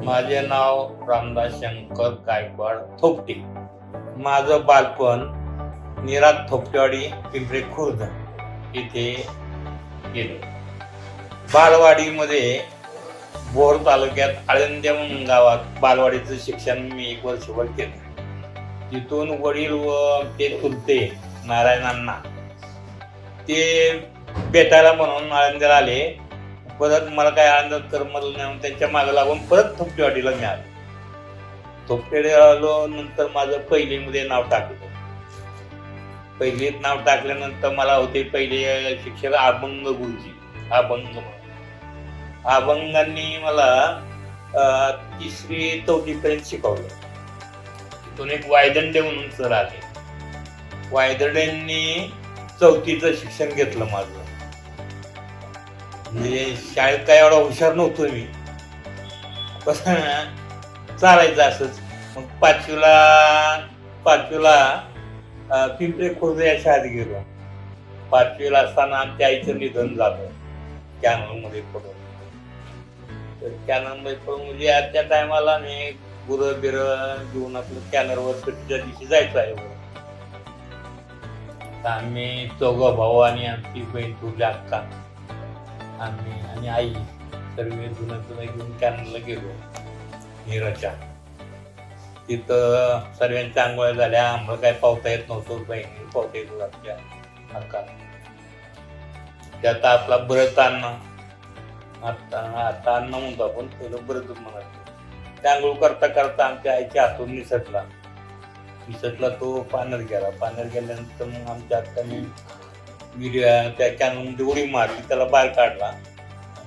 माझे नाव रामदास शंकर गायकवाड थोपटे. माझं बालपण निराग थोपटेवाडी पिंपरी खुर्द इथे गेले. बालवाडीमध्ये बोर तालुक्यात आळंद्या म्हणून गावात बालवाडीचं शिक्षण मी 1 वर्षभर केलं. तिथून वडील व ते चुलते नारायणांना ते भेटायला म्हणून आळंद्याला आले. परत मला काय आनंद करमलं नाही, त्यांच्या मागे लागून परत थोपटेवाडीला मी आलो. थोपटेवाडीला आलो, नंतर माझं पहिलीमध्ये नाव टाकलं. पहिलीत नाव टाकल्यानंतर मला होते पहिले शिक्षक अभंग गुरुजी. अभंगांनी मला 3री 4थी पर्यंत शिकवलं. तिथून एक वायदंडे म्हणून सर आले. वायदंडेंनी 4थीचं शिक्षण घेतलं माझं. म्हणजे शाळेत काय एवढा हुशार नव्हतो मी, पण चालायचं असंच. मग पाचवीला पिंपरी खुर्द या शाळेत गेलो. 5वीला असताना आमच्या आईचं निधन झालं कॅनलमध्ये पडून. तर कॅनलमध्ये पडून म्हणजे त्या टायमाला मी गुरं बिरं घेऊन आपलं कॅनलवर सुट्टीच्या दिवशी जायचं आहे. आम्ही 4 भाऊ आणि आमची बहीण थोरली अक्का, आम्ही आणि आई सर्व जुनं घेऊन कॅनलला गेलो नीराच्या. तिथं सर्वांच्या आंघोळ्या झाल्या. आम्हाला काय पावता येत नव्हतं, बहिणी पावता येत आमच्या अक्का. त्यात आपला बरत अन्न, आता अन्न म्हणतो आपण, पहिलं बरतच म्हणायचं. त्या आंघोळ करता करता आमच्या आईच्या हातून निसटला तो पाण्यात गेला. पाण्यात गेल्यानंतर मग आमच्या अक्काने त्या कॅनलमध्ये उडी मारली, त्याला बाहेर काढला.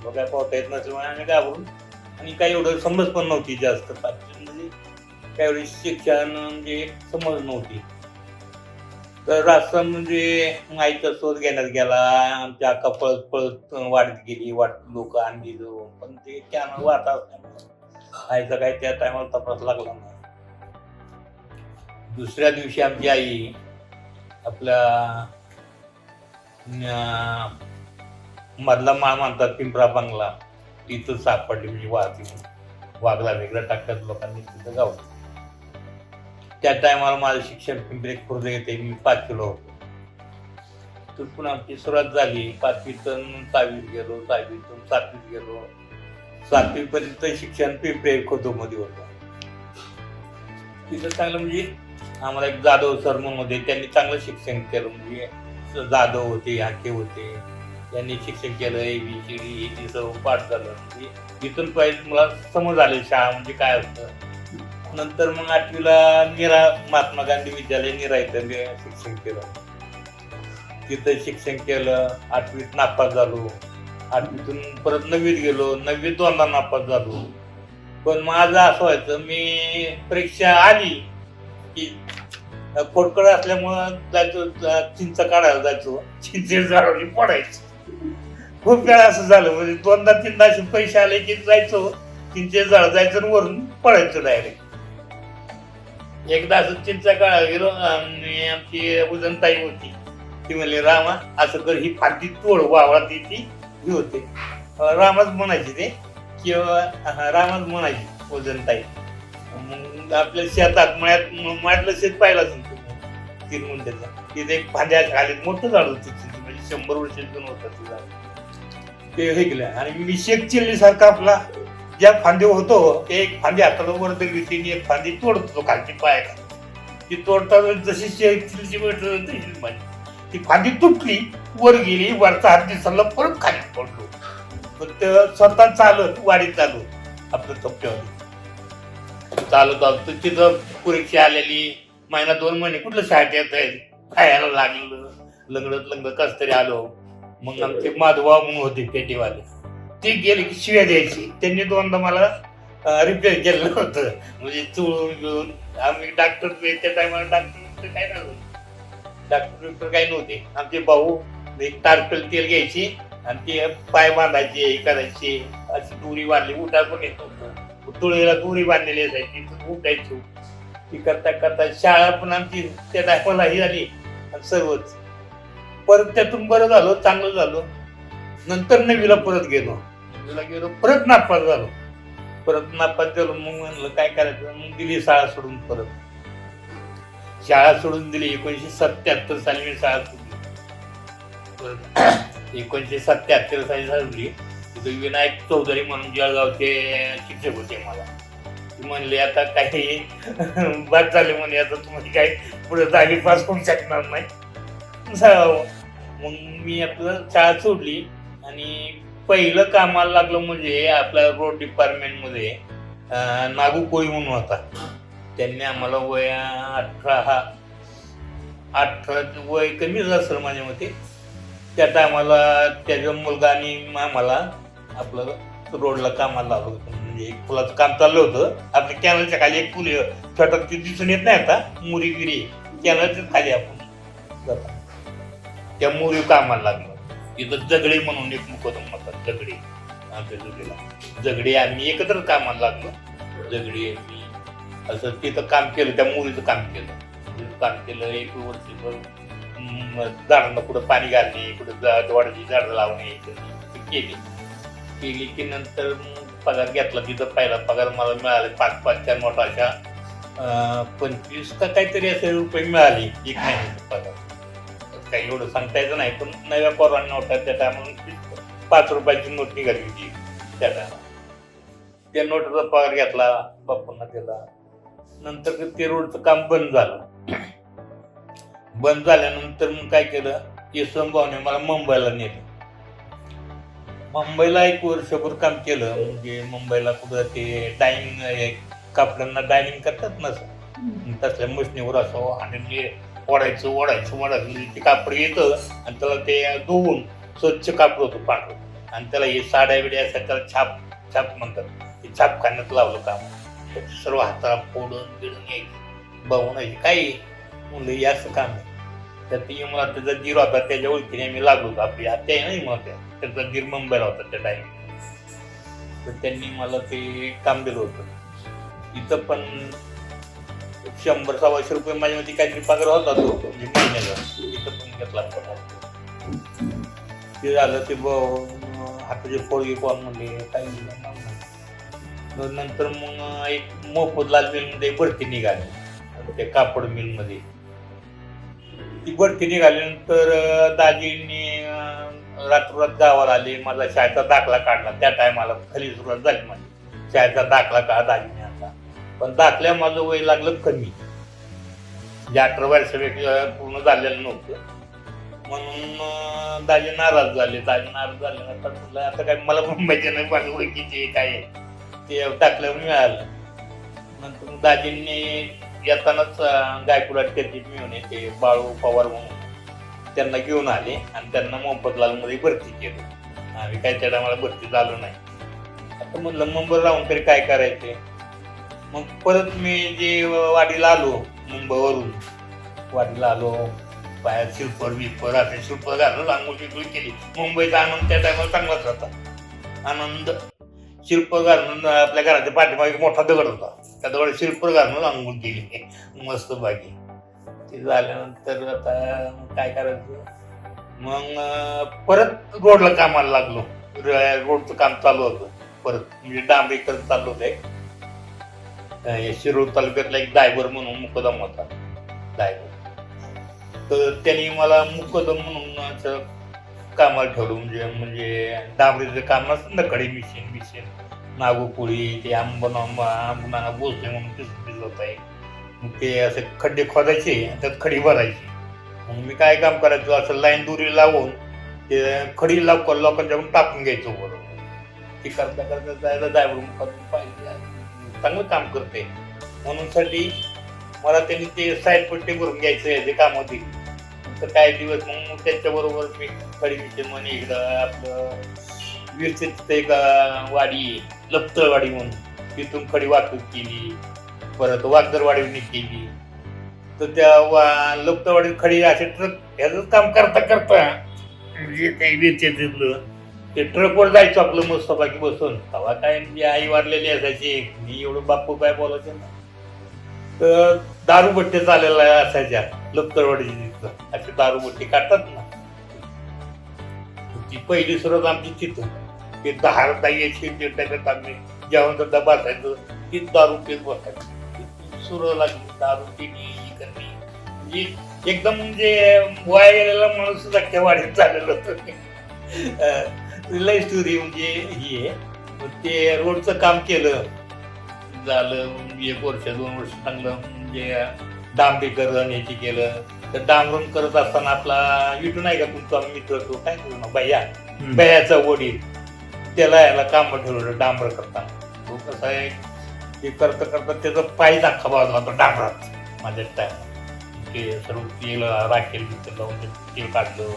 मग काय पोहता येत नसल्यामुळे आम्ही घाबरून, आणि काही एवढं समज पण नव्हती जास्त. म्हणजे काय एवढी शिक्षण म्हणजे समज नव्हती. तर असं म्हणजे आईचा शोध घेण्यात गेला. आमच्या अक्का पळत पळत वाढत गेली. लोक आणली जो, पण ते कॅनल वाहत असल्यामुळे आईचा काही त्या टायमाला तपास लागला नाही. दुसऱ्या दिवशी आमची आई आपल्या मधला माळ म्हणतात पिंपरा बंगला, तिथं सापडली. म्हणजे वाघला वेगळं टाकतात लोकांनी, तिथं गावलं. त्या टायमाला माझं शिक्षण पिंपरी खुर्द येते. मी 5वीला होतो. तिथून आमची सुरुवात झाली. 5वीतून 6वीत गेलो, 6वीतून 7वीत गेलो. 7वी पर्यंत शिक्षण पिंपरी खुर्दमध्ये होतं. तिथं चांगलं म्हणजे आम्हाला एक जाधव सर म्हणून होते, त्यांनी चांगलं शिक्षण केलं. म्हणजे जाधव होते, हाके होते, त्यांनी शिक्षण केलं. ABCD सर्व पाठ झालं. म्हणजे इथून पाहिजे मला समज आली शाळा म्हणजे काय असतं. नंतर मग 8वीला महात्मा गांधी विद्यालय नीरा इथं शिक्षण केलं. तिथं शिक्षण केलं. 8वीत नापास झालो. 8वीतून परत 9वीत गेलो. 9वीत 2दा नापास झालो. पण माझं असं व्हायचं, मी परीक्षा आली की फोडकड असल्यामुळं जायचो, चिंच काढायला जायचो, चिंचेच्या झाडावरती पडायचो. खूप वेळा असं झालं. म्हणजे 2दा 3दा असे पैसे आले की जायचो, चिंचेच्या झाड जायचं आणि वरून पडायचो डायरेक्ट. एकदा असं चिंचा काढायला गेलो आणि आमची उजनताई होती. ती म्हणली, रामा असं कर, ही फांदी तोड. वावळा ती ही होते, रामच म्हणायची ते, किंवा रामच म्हणायची उजनताई. मग आपल्या शेतात मळ्यातलं शेत पाहिलं असेल तुम्ही 3 गुंठ्याचा. तिथे एक फांद्या खाली मोठं झाड होतं, म्हणजे 100 वर्षाचं होतं ते झाड. ते हे केलं आणि मी शेक चिल्लीसारखा आपला ज्या फांदी होतो, ते एक फांदी हाताला वर धरली, तिने एक फांदी तोडत होतो खालची पाया. ती तोडताना जशी शेक चिल्लीची तशीच माझी ती फांदी तुटली, वर गेली, वरचा हात दिसला, परत खाली पडलो. फक्त स्वतः चालत वाडीत चालू आपलं थोपटेवाडी चालत आलो. तिथं परीक्षा आलेली. 1-2 महिने कुठलं शाळेत येत आहे, खायला लागलं, लंगडत कस तरी आलो. मग आमचे माधवभाऊ म्हणून होते पेटीवाले, ते गेले की शिव्या द्यायची. त्यांनी 2दा मला रिपेअर केलं होतं. म्हणजे चुळून घेऊन आम्ही डॉक्टर त्या टायमाला डॉक्टर काय नव्हतं, डॉक्टर काही नव्हते. आमचे भाऊ एक टारपेल तेल घ्यायची आणि ते पाय बांधायचे, हे करायचे. अशी दोरी बांधली, उठा पण येत होतं. तुळीला दोरी बांधलेली असायची, उठायचो. ती करता करता शाळा पण आमची त्या टायमाला ही झाली आणि सर्वच. परत त्यातून बरं झालं, चांगलं झालं. नंतर 9वीला परत गेलो, परत नापास झालो. परत नापास झालो. मग म्हणलं काय करायचं, मग दिली शाळा सोडून. परत शाळा सोडून दिली. 1977 साली मी शाळा सोडली. परत 1977 साली सोडली. तिथे विनायक चौधरी म्हणून जळगावचे शिक्षक होते मला. ते म्हणले आता काही बाद झाले म्हणे, आता तुम्ही काही पुढे जागी पास होऊ शकणार नाही. मग मी आपलं शाळा सोडली आणि पहिलं कामाला लागलं म्हणजे आपल्या रोड डिपार्टमेंटमध्ये नागू कोळी म्हणून होता. त्यांनी आम्हाला वय 18 वय कमीच असेल माझ्या मते. त्या टायमाला त्याचा मुलगा आणि आम्हाला आपलं रोडला कामाला लावलं होतं. म्हणजे एक पुलाचं काम चाललं होतं. आपल्या कॅनलच्या खाली एक पूल छोटा ते दिसून येत नाही आता, मुरीगिरी कॅनलच्या खाली आपण जातो. त्या मुरी कामाला लागलो. तिथं जगडे म्हणून एक मुकदम होता. जगडे आमच्या जुगडीला जगडे आम्ही एकत्र कामाला लागलो. जगडे मी असं तिथं काम केलं. त्या मुरीचं काम केलं. 1 वर्ष झाडांना कुठं पाणी घालणे, कुठं वाढची झाडं लावणे केली की नंतर पगार घेतला. तिथं पहिला पगार मला मिळाले 5-5 नोटा अशा 25 का काहीतरी असे रुपये मिळाले एक महिन्याचा पगार. काही एवढं सांगता यायचं नाही, पण नव्या कोरोना नोटा त्या टायमाला 5 रुपयाची नोट निघाली होती त्या टायमाला. त्या नोटाचा पगार घेतला, बापूंना दिला. नंतर ते रोडचं काम बंद झालं. बंद झाल्यानंतर मग काय केलं, यशवंत भाऊने मला मुंबईला नेलं. मुंबईला 1 वर्षभर काम केलं. म्हणजे मुंबईला कुठं ते डायनिंग, कापडांना डायनिंग करतात ना तसल्या मशनीवर असं आणि ओढायचं ते कापड येतं आणि त्याला ते धुवून स्वच्छ कापड होतं पांढरं आणि त्याला हे साड्या बिड्या असतात त्याला छाप म्हणतात. ते छाप खाण्यात लावलं काम. त्याचं सर्व हाताला फोडून बिडून यायचं बघून काही म्हणलं हे असं काम आहे. त्यात मला त्याचा दीर होता, त्याच्या ओळखीने मी लागलो होतो. आपली हत्या नाही म्हणत, त्याचा दीर मुंबईला होता त्या टाइम. तर त्यांनी मला ते काम दिलं होतं. इथं पण 100-125 रुपये माझ्यामध्ये काहीतरी पगार होता तो म्हणजे महिन्याचा. इथं पण घेतला ते झालं. ते हाताचे फोडगे कोण म्हणले काही नंतर मग एक मोफतलाल मिलमध्ये भरती निघाली. त्या कापड मिलमध्ये ती भरती निघाल्यानंतर दाजींनी रात्रोरात गावाला आले. माझा शाळेचा दाखला काढला. त्या टायमाला खाली सुरुवात झाली माझी. शाळेचा दाखला काढा दाजीने आता. पण दाखल्या माझं वय लागलं कमी, म्हणजे 18 वर्षापेक्षा पूर्ण झालेलं नव्हतं. म्हणून दाजी नाराज झाले. नंतर म्हटलं आता काय मला मुंबईच्या नाही माझं ओळखीचे काय ते दाखल्यावर मिळालं. नंतर दाजींनी येतानाच गायकुराट त्याची मिळून ते बाळू पवार म्हणून त्यांना घेऊन आले आणि त्यांना मोफतलालमध्ये भरती केलं. आम्ही काही त्या टायमाला भरती झालो नाही. आता म्हणलं मुंबईला राहून तरी काय करायचे. मग परत मी जे वाडीला आलो, मुंबईवरून वाडीला आलो. बाहेर शिल्पर असे शिल्प घालून आंघोळ केली. मुंबईचा आनंद त्या टायमाला चांगलाच होता. आनंद शिल्प घालून आपल्या घराच्या पाठीमागे मोठा दगड होता. त्या दगड शिल्प घालून आंघोळ केली मस्त बाकी. ते झाल्यानंतर आता काय करायचं, मग परत रोडला कामाला लागलो. रोडचं काम चालू होतं परत, म्हणजे डांबरीकर चालू होते. शिरूर तालुक्यातला एक ड्रायव्हर म्हणून मुकदम होता ड्रायव्हर. तर त्यांनी मला मुकदम म्हणून असं कामाला ठेवलं. म्हणजे डांबरीचं काम असतं ना, खडी मिशीन नागोपोळी ते आंबुना बोसले म्हणून होत आहे. मग ते असे खड्डे खोदायचे त्यात खडी भरायची. मग मी काय काम करायचो, असं लाईन दुरी लावून ते खडी लोकांच्याकडून टाकून घ्यायचो बरोबर. ते करता जायला ड्रायव्हर मुकदम पाहिजे, चांगलं काम करते म्हणून साठी मला त्यांनी ते साईड पट्टी भरून घ्यायचं याचे काम होते. तर काही दिवस मग त्याच्याबरोबर मी खडी मिशीन म्हणे इकडं आपलं विरसेत एक वाडी लपतळवाडी म्हणून तिथून खडी वाहतूक केली. परत वागदरवाडीने केली. तर त्या लपतळवाडीत खडी असे ट्रक ह्याच काम करता म्हणजे काही विरसेतलं ते ट्रकवर जायचं आपलं मस्त बाकी बसून. तेव्हा काय म्हणजे आई वारलेली असायची, मी एवढं बापू काय बोलायचं ना. तर दारूभट्टे चाललेला असायच्या लपतळवाडीची तिथं अशी दारूभट्टी काढतात ना. ती पहिली सुरुवात आमची तिथं ते 10 यायची डब्यात आम्ही जेवण डबा असायचं ती दारू पीत बसायचं सुरू लागली दारू पिणी ही करणे म्हणजे एकदम म्हणजे वाया गेलेला माणूस अख्ख्या वाढीत झालेलं होतं लई स्टोरी म्हणजे ही आहे. ते रोडचं काम केलं झालं 1 वर्ष 2 वर्ष चांगलं म्हणजे डांबरीकरण याची केलं तर डांबरून करत असताना आपला विटू नाही का तुमचा मित्र तो काय करू ना बयाचा वडील त्याला याला काम ठेवलं डांबर करताना तो कसं आहे ते करता करता त्याचा पायच अख्खा बाजूला होता डांबरात माझ्या टाइम ते सर्व तेल राखेल लावून तेल काढलं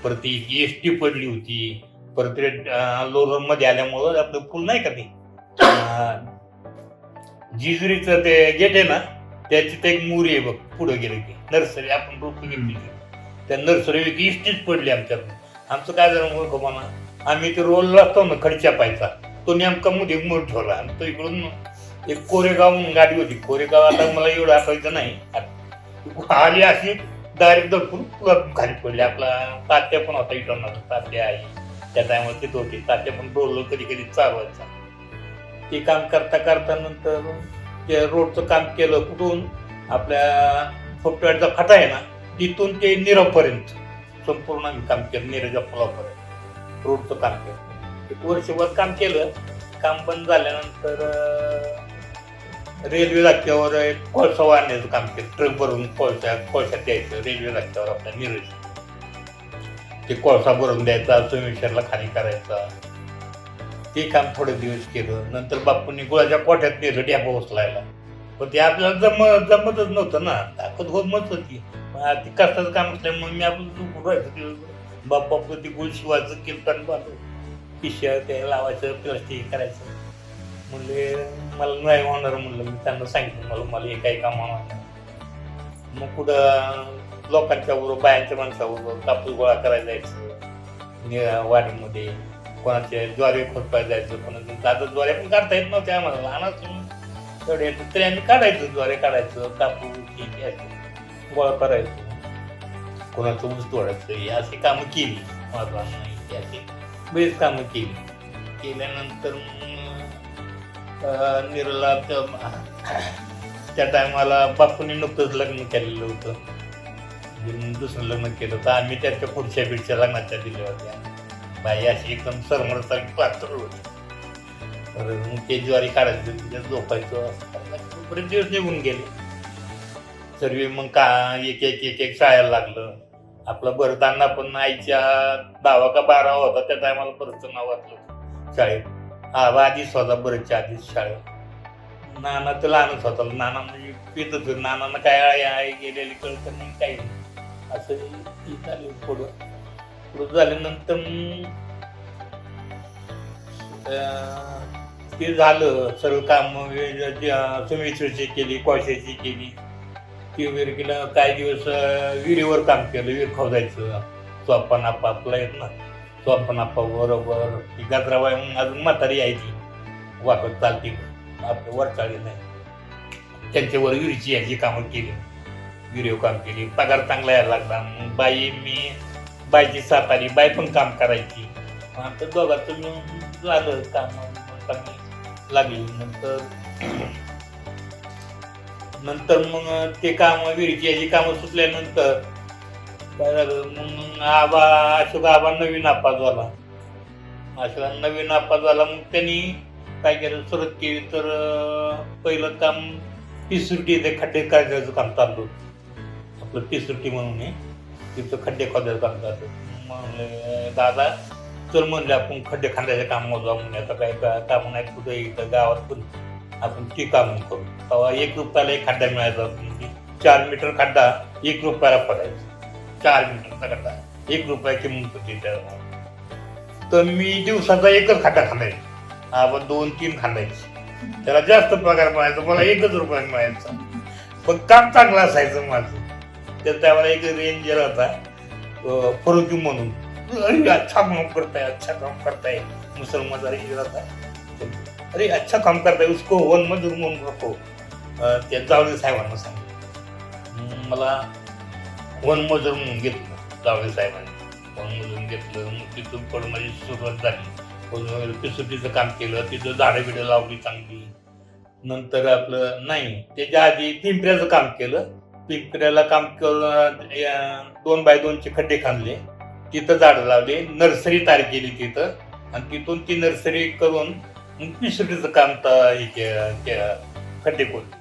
परत ती एसटी पडली होती परत ते लोरर मध्ये आल्यामुळं आपलं पूल नाही का ते जिजुरीचं ते गेट आहे ना त्याची ते एक मुरी आहे बघ पुढे गेलं की नर्सरी आपण रोप गेली त्या नर्सरी इष्टीच पडली आमच्याकडून आमचं काय झालं मूर्खपणा आम्ही ते रोलला असतो ना खडच्या पायचा तो नेमका मध्ये मूळ ठेवला आणि तो इकडून एक कोरेगाव म्हणून गाडी होती कोरेगाव आता मला एवढं आठवायचं नाही आली अशी डायरेक्ट दडपून खाली पडली आपला तात्या पण होता इटवणार तात्या आई त्या टायमाला तिथं होती तात्या पण रोल कधी कधी चालवायचा ते काम करता करता नंतर ते रोडचं काम केलं कुठून आपल्या सोफ्टवेअरचा फाटा आहे ना तिथून ते निरावपर्यंत संपूर्ण काम केलं निराच्या पुलापर्यंत रोडचं काम केलं 1 वर्षभर काम केलं काम बंद झाल्यानंतर रेल्वे जागेवर कोळसा वाढण्याचं काम केलं ट्रक भरून कोळशात द्यायचं रेल्वे जागेवर आपल्या निरज ते कोळसा भरून द्यायचा सोमेश्वरला खाली करायचा ते काम थोडे दिवस केलं नंतर बापूंनी गुळाच्या कोठ्यात नेलं डॅबा उचलायला पण ते आपल्याला जमतच नव्हतं ना ताकद होत मत होती ती कष्टाचं काम असल्यामुळे मी आपलं राहायचं बापू ती गुळ शिवायचं कीर्तन बांधू पिशव्या ते लावायचं प्लास्टिक करायचं म्हणले मला नाही होणार म्हणलं मी त्यांना सांगितलं मला हे काही काम होणार मग कुठं लोकांच्या बरोबर बायांच्या माणसाबरोबर कापूस गोळा करायला जायचं वाडीमध्ये कोणाचे ज्वारी खोदपायला जायचं कोणाचे दादा ज्वारी पण काढता येत नव्हते आम्हाला लहान असं तेवढे येतं तरी आम्ही काढायचं ज्वारी काढायचं कापूस गोळा करायचं कोणाचं ऊस तोडायचं ही अशी कामं केली माझा अशी बरीच कामं केल्यानंतर निरला त्या टायमाला बापूंनी नुकतंच लग्न केलेलं होतं दुसरं लग्न केलं होतं आम्ही त्याच्या पुढच्या बिडच्या लग्नाच्या दिल्या होत्या बाई अशी एकदम सरमरसारखी पातळ होती तर मग ते ज्वारी काढायचं तिच्यात झोपायचं असं बरेच दिवस निघून गेले सर्व मग का एक शाळेला लागलं आपलं भरताना पण आईच्या 10वा का 12वा होता त्या टायमाला बरंच नाव वाचलं शाळेत आधीच होता बरेचच्या आधीच शाळेत नाना तर लहानच होता नाना म्हणजे पितच नानांना काय गेलेली कळतं नाही काही नाही असं ती चालेल पुढं झाल्यानंतर ते झालं सर्व काम सुमित्रीची केली कोळशाची केली ती वगैरे केलं काही दिवस विहिरीवर काम केलं विहीर खोदायचं चोपन आप्पा आपला येत ना चोपन आप्पा बरोबर ती गाजराबाई म्हणून अजून म्हातारी यायची वाकत चालती आपलं वरचाळी नाही त्यांच्यावर विहिरीची याची कामं केली विहिरीवर काम केली पगार चांगला यायला लागला मग बाईची साथ आली बाई पण काम करायची आता दोघांचं झालं काम चांगली लागली नंतर मग ते काम विहिरीची याची कामं सुटल्यानंतर काय झालं मग अशोक आबा नवीन आप्पा झाला मग त्यांनी काय केलं सुरुवात केली तर पहिलं काम पिसुटी ते खड्डे काढायचं काम चालू आपलं पिसुटी म्हणून आहे तिथं खड्डे खोदायचं काम चालू म्हणले दादा चल म्हणले आपण खड्डे खांदायचं काम मोजा म्हणून आता काही काम नाही कुठे इथं गावात पण आपण ती काम करू तेव्हा 1 रुपयाला एक खड्डा मिळायचा 4 मीटर खड्डा 1 रुपयाला पडायचा 4 मीटरचा खड्डा 1 रुपया किंमत होती त्या तर मी दिवसाचा एकच खड्डा खांदायचा आपण 2-3 खांदायचे त्याला जास्त पगार मिळायचा मला 1 रुपया मिळायचा पण काम चांगलं असायचं माझं तर त्यावेळेला एक रेंजर होता फरुकी म्हणून अरे अच्छा काम करताय मुसलमान रेंजर होता अरे अच्छा काम करताय उसको वन मजूर म्हणून नको त्या जावळे साहेबांना सांगितलं मला वन मजूर म्हणून घेतलं जावळे साहेबांनी वन मजूर घेतलं मग तिथून पण माझी सुरुवात झाली पिसुटीचं काम केलं, तिथं झाडं बिडं लावली चांगली. नंतर आपलं नाही त्याच्या आधी पिंपऱ्याचं काम केलं. पिंपऱ्याला काम केलं, 2x2चे खड्डे खांदले, तिथं झाडं लावले, नर्सरी तयार केली तिथं आणि तिथून ती नर्सरी करून पिसुटीचं काम खड्डे खोदले.